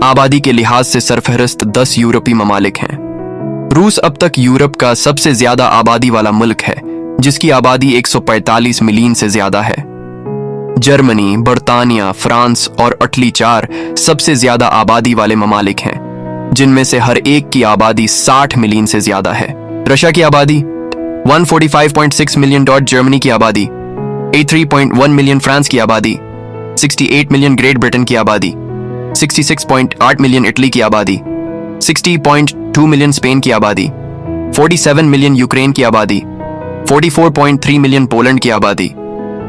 आबादी के लिहाज से सरफहरिस्त 10 यूरोपीय ममालिक हैं। रूस अब तक यूरोप का सबसे ज्यादा आबादी वाला मुल्क है, जिसकी आबादी 145 मिलियन से ज्यादा है। जर्मनी, बर्तानिया, फ्रांस और इटली 4 सबसे ज्यादा आबादी वाले ममालिक हैं, जिनमें से हर एक की आबादी 60 मिलियन से ज्यादा है। रशिया की आबादी 145.6 मिलियन, जर्मनी की आबादी 83.1 मिलियन, फ्रांस की आबादी 68 मिलियन, ग्रेट ब्रिटेन की आबादी 66.8 मिलियन, इटली की आबादी 60.2 मिलियन, स्पेन की आबादी 47 मिलियन, यूक्रेन की आबादी 44.3 मिलियन, पोलैंड की आबादी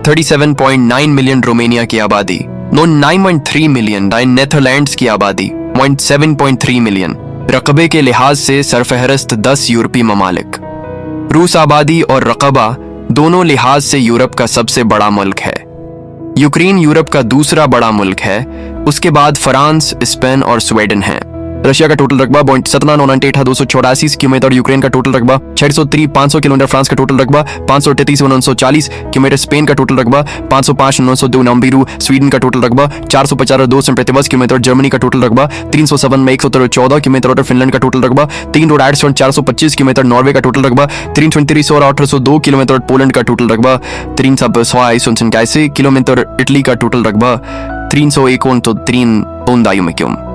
37.9 मिलियन, रोमानिया की आबादी 9.3 मिलियन, नेदरलैंड्स की आबादी 7.3 मिलियन। रकबे के लिहाज से सरफहरिस्त 10 यूरोपीय ममालिक। रूस आबादी और रकबा दोनों लिहाज से यूरोप का सबसे बड़ा मुल्क है। यूक्रेन यूरोप का दूसरा बड़ा मुल्क है, उसके बाद फ्रांस, स्पेन और स्वीडन है। रशिया का टोटल रकबा 0.7998 किलोमीटर, यूक्रेन का टोटल रकबा 603,500 किलोमीटर, फ्रांस का टोटल रकबा 533,940 किलोमीटर, स्पेन का टोटल रकबा 505,902 स्वीडन का टोटल रकबा 450,2प्रतिवर्ष किलोमीटर, जर्मनी का टोटल रकबा 307,114 किलोमीटर और फिनलैंड का टोटल रकबा 3,425 किलोमीटर, नॉर्वे का टोटल रकबा 3,302 किलोमीटर, पोलैंड का टोटल रकबा 3,681 किलोमीटर, इटली का टोटल रकबा 301 किलोमीटर।